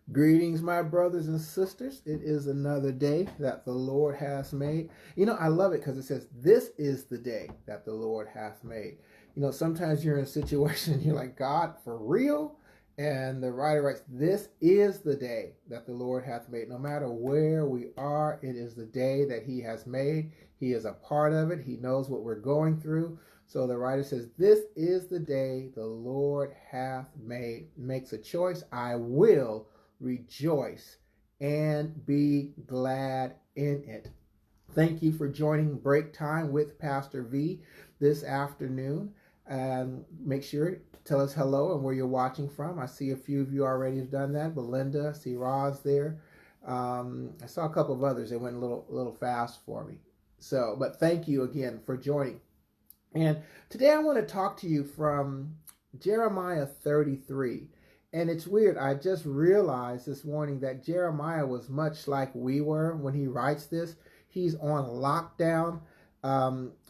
Greetings, my brothers and sisters. It is another day that the Lord has made. I love it because it says, "This is the day that the Lord hath made." Sometimes you're in a situation, you're like, "God, for real?" And the writer writes, "This is the day that the Lord hath made." No matter where we are, it is the day that He has made. He is a part of it. He knows what we're going through. So the writer says, "This is the day the Lord hath made." Makes a choice. I will rejoice and be glad in it. Thank you for joining Break Time with Pastor V this afternoon. Make sure to tell us hello and where you're watching from. I see a few of you already have done that. Belinda, I see Roz there. I saw a couple of others. They went a little fast for me. But thank you again for joining. And today I want to talk to you from Jeremiah 33. And it's weird. I just realized this morning that Jeremiah was much like we were when he writes this. He's on lockdown.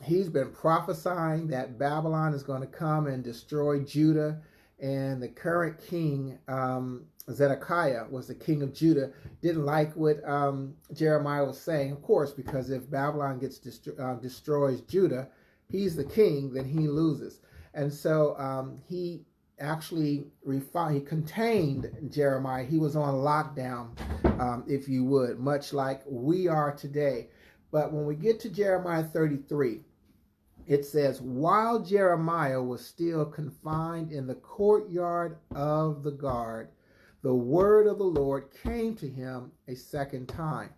He's been prophesying that Babylon is going to come and destroy Judah. And the current king, Zedekiah, was the king of Judah, didn't like what Jeremiah was saying, of course, because if Babylon destroys Judah, he's the king, then he loses. And so he actually he contained Jeremiah. He was on lockdown, if you would, much like we are today. But when we get to Jeremiah 33, it says, "While Jeremiah was still confined in the courtyard of the guard, the word of the Lord came to him a second time."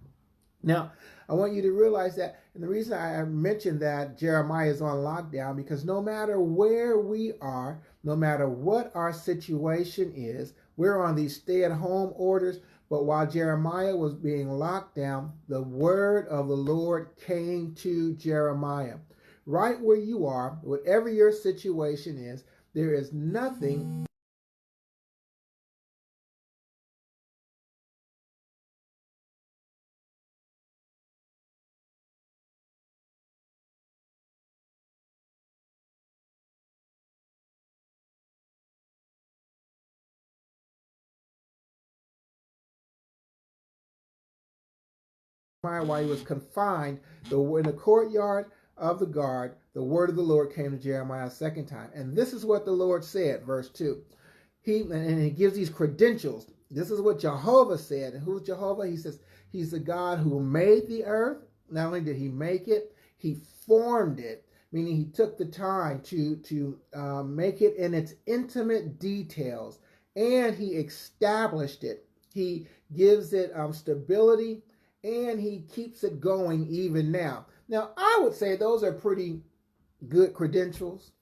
Now, I want you to realize that, and the reason I mentioned that Jeremiah is on lockdown, because no matter where we are, no matter what our situation is, we're on these stay-at-home orders. But while Jeremiah was being locked down, the word of the Lord came to Jeremiah. Right where you are, whatever your situation is, there is nothing while he was confined in the courtyard of the guard, the word of the Lord came to Jeremiah a second time. And this is what the Lord said, verse 2. He gives these credentials. This is what Jehovah said. And who's Jehovah? He says he's the God who made the earth. Not only did he make it, he formed it, meaning he took the time to make it in its intimate details, and he established it. He gives it stability, and he keeps it going even now. Now, I would say those are pretty good credentials.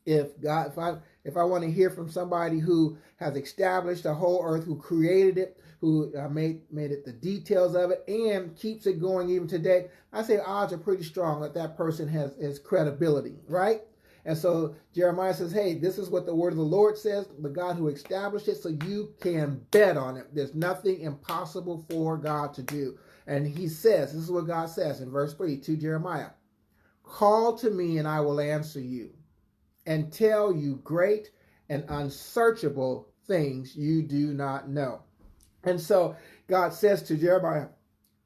If I want to hear from somebody who has established the whole earth, who created it, who made it the details of it, and keeps it going even today, I say odds are pretty strong that person has credibility, right? And so Jeremiah says, hey, this is what the word of the Lord says, the God who established it, so you can bet on it. There's nothing impossible for God to do. And he says, this is what God says in verse 3 to Jeremiah, "Call to me and I will answer you and tell you great and unsearchable things you do not know." And so God says to Jeremiah,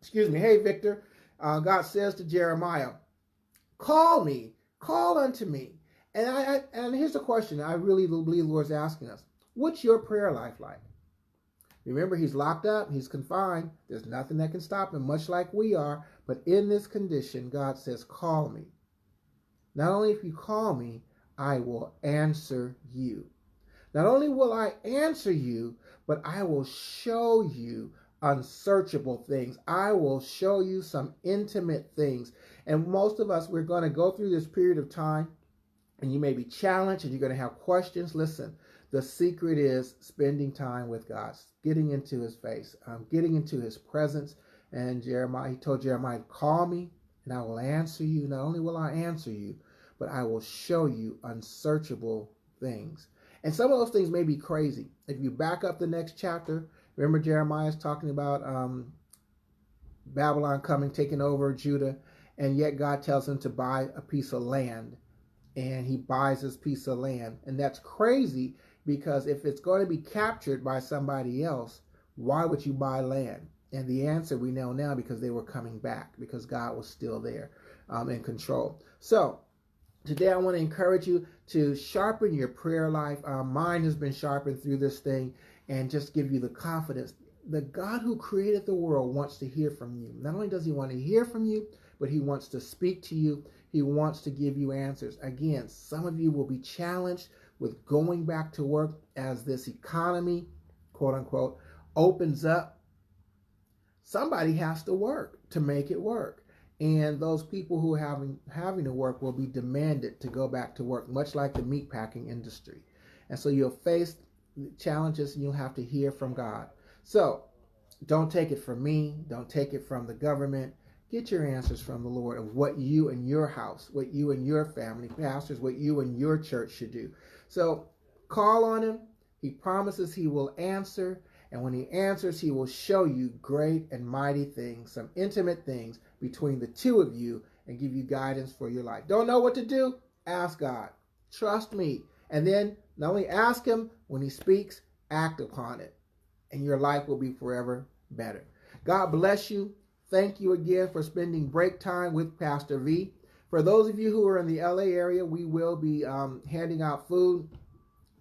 hey, Victor, God says to Jeremiah, call unto me. And here's the question I really believe the Lord's asking us. What's your prayer life like? Remember, he's locked up. He's confined. There's nothing that can stop him, much like we are. But in this condition, God says, call me. Not only if you call me, I will answer you. Not only will I answer you, but I will show you unsearchable things. I will show you some intimate things. And most of us, we're going to go through this period of time, and you may be challenged and you're going to have questions. Listen, the secret is spending time with God, getting into his face, getting into his presence. And he told Jeremiah, call me and I will answer you. Not only will I answer you, but I will show you unsearchable things. And some of those things may be crazy. If you back up the next chapter, remember Jeremiah is talking about Babylon coming, taking over Judah, and yet God tells him to buy a piece of land. And he buys this piece of land. And that's crazy, because if it's going to be captured by somebody else, Why would you buy land? And the answer we know now, because they were coming back, because God was still there in control. So today I want to encourage you to sharpen your prayer life. Mine has been sharpened through this thing, and just give you the confidence. The God who created the world wants to hear from you. Not only does he want to hear from you, but he wants to speak to you. He wants to give you answers. Again, some of you will be challenged with going back to work as this economy, quote unquote, opens up. Somebody has to work to make it work. And those people who are having to work will be demanded to go back to work, much like the meatpacking industry. And so you'll face challenges and you'll have to hear from God. So don't take it from me. Don't take it from the government. Get your answers from the Lord of what you and your house, what you and your family, pastors, what you and your church should do. So call on him. He promises he will answer. And when he answers, he will show you great and mighty things, some intimate things between the two of you, and give you guidance for your life. Don't know what to do? Ask God. Trust me. And then not only ask him, when he speaks, act upon it. And your life will be forever better. God bless you. Thank you again for spending break time with Pastor V. For those of you who are in the LA area, we will be handing out food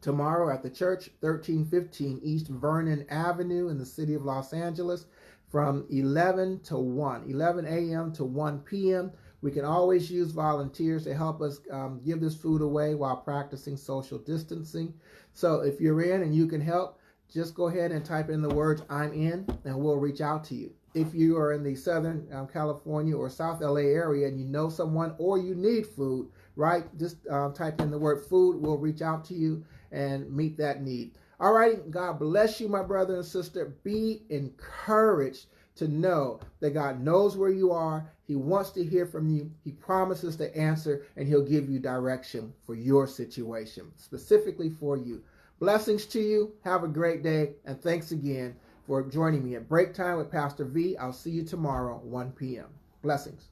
tomorrow at the church, 1315 East Vernon Avenue in the city of Los Angeles, from 11 a.m. to 1 p.m. We can always use volunteers to help us give this food away while practicing social distancing. So if you're in and you can help, just go ahead and type in the words "I'm in" and we'll reach out to you. If you are in the Southern California or South LA area and you know someone or you need food, right? Just type in the word "food." We'll reach out to you and meet that need. All right. God bless you, my brother and sister. Be encouraged to know that God knows where you are. He wants to hear from you. He promises to answer, and he'll give you direction for your situation, specifically for you. Blessings to you. Have a great day. And thanks again for joining me at Break Time with Pastor V. I'll see you tomorrow, 1 p.m. Blessings.